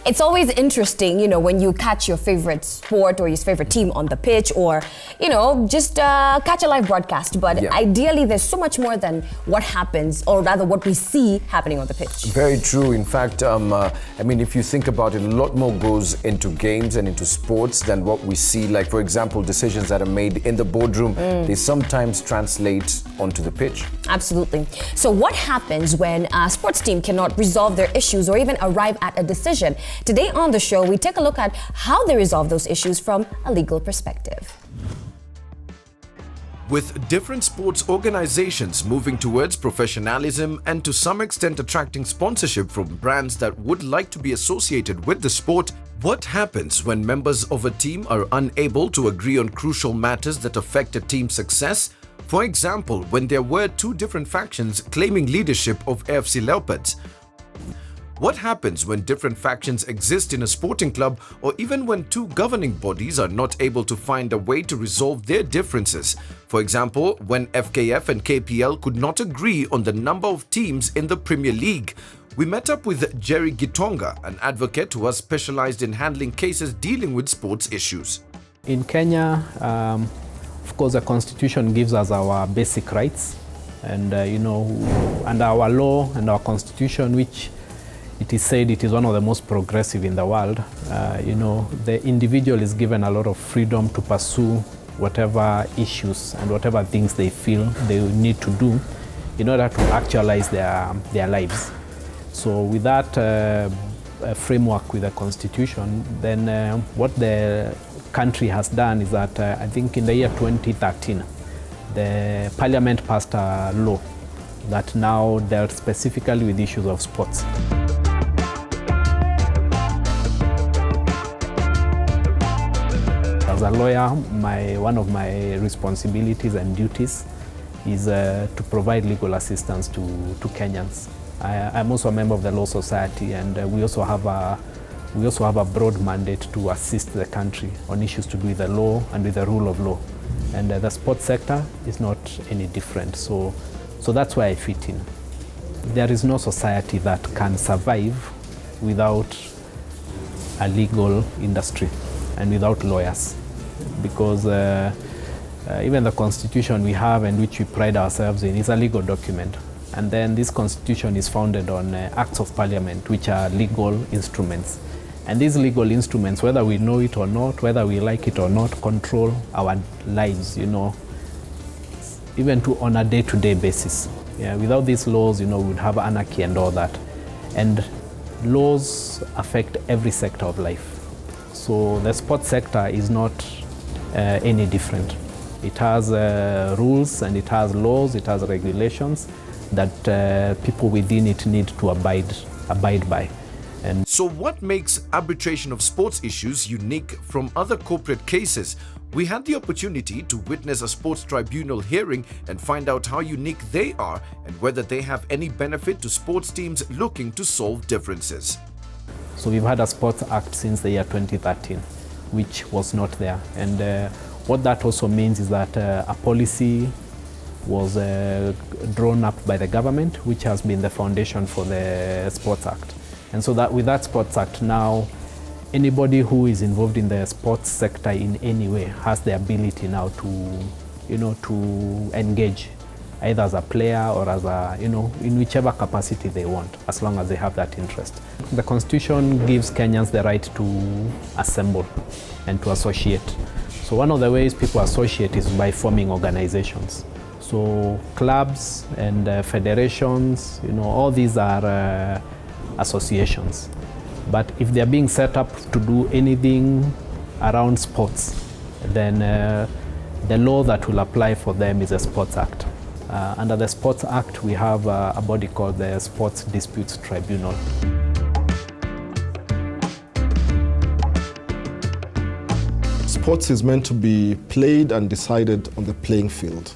It's always interesting, when you catch your favorite sport or your favorite team on the pitch, or, just catch a live broadcast. But ideally, there's so much more than what happens, or rather what we see happening on the pitch. Very true. In fact, if you think about it, a lot more goes into games and into sports than what we see. Like, for example, decisions that are made in the boardroom, they sometimes translate onto the pitch. Absolutely. So what happens when a sports team cannot resolve their issues or even arrive at a decision? Today on the show, we take a look at how they resolve those issues from a legal perspective. With different sports organizations moving towards professionalism and to some extent attracting sponsorship from brands that would like to be associated with the sport, what happens when members of a team are unable to agree on crucial matters that affect a team's success? For example, when there were two different factions claiming leadership of AFC Leopards. What happens when different factions exist in a sporting club, or even when two governing bodies are not able to find a way to resolve their differences? For example, when FKF and KPL could not agree on the number of teams in the Premier League. We met up with Jerry Gitonga, an advocate who has specialized in handling cases dealing with sports issues. In Kenya, of course, the Constitution gives us our basic rights, and and our law and our Constitution, which it is said it is one of the most progressive in the world. The individual is given a lot of freedom to pursue whatever issues and whatever things they feel they need to do in order to actualize their lives. So with that framework with the Constitution, then what the country has done is that I think in the year 2013, the Parliament passed a law that now dealt specifically with issues of sports. As a lawyer, one of my responsibilities and duties is to provide legal assistance to Kenyans. I'm also a member of the Law Society, and we also have a broad mandate to assist the country on issues to do with the law and with the rule of law. And the sports sector is not any different. So that's where I fit in. There is no society that can survive without a legal industry and without lawyers, because even the Constitution we have and which we pride ourselves in is a legal document. And then this Constitution is founded on Acts of Parliament, which are legal instruments. And these legal instruments, whether we know it or not, whether we like it or not, control our lives, even on a day-to-day basis. Without these laws, we would have anarchy and all that. And laws affect every sector of life. So the sports sector is not any different. It has rules and it has laws, it has regulations that people within it need to abide by. And so what makes arbitration of sports issues unique from other corporate cases? We had the opportunity to witness a sports tribunal hearing and find out how unique they are and whether they have any benefit to sports teams looking to solve differences. So we've had a Sports Act since the year 2013, which was not there. And what that also means is that a policy was drawn up by the government, which has been the foundation for the Sports Act. And so that with that Sports Act now, anybody who is involved in the sports sector in any way has the ability now to engage, either as a player or as in whichever capacity they want, as long as they have that interest. The Constitution gives Kenyans the right to assemble and to associate. So one of the ways people associate is by forming organizations. So clubs and federations, all these are associations. But if they're being set up to do anything around sports, then the law that will apply for them is the Sports Act. Under the Sports Act, we have a body called the Sports Disputes Tribunal. Sports is meant to be played and decided on the playing field.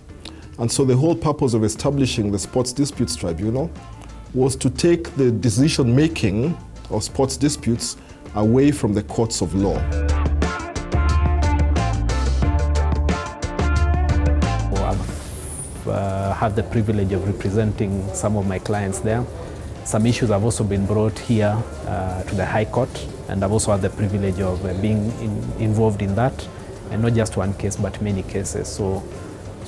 And so the whole purpose of establishing the Sports Disputes Tribunal was to take the decision-making of sports disputes away from the courts of law. I've had the privilege of representing some of my clients there, Some issues have also been brought here to the High Court, and I've also had the privilege of being involved in that, and not just one case, but many cases. So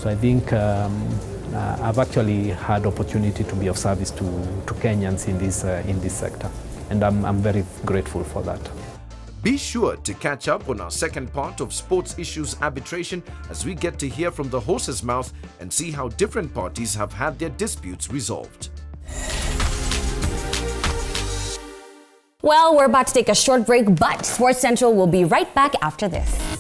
I think I've actually had opportunity to be of service to Kenyans in this sector, and I'm very grateful for that. Be sure to catch up on our second part of Sports Issues Arbitration as we get to hear from the horse's mouth and see how different parties have had their disputes resolved. Well, we're about to take a short break, but Sports Central will be right back after this.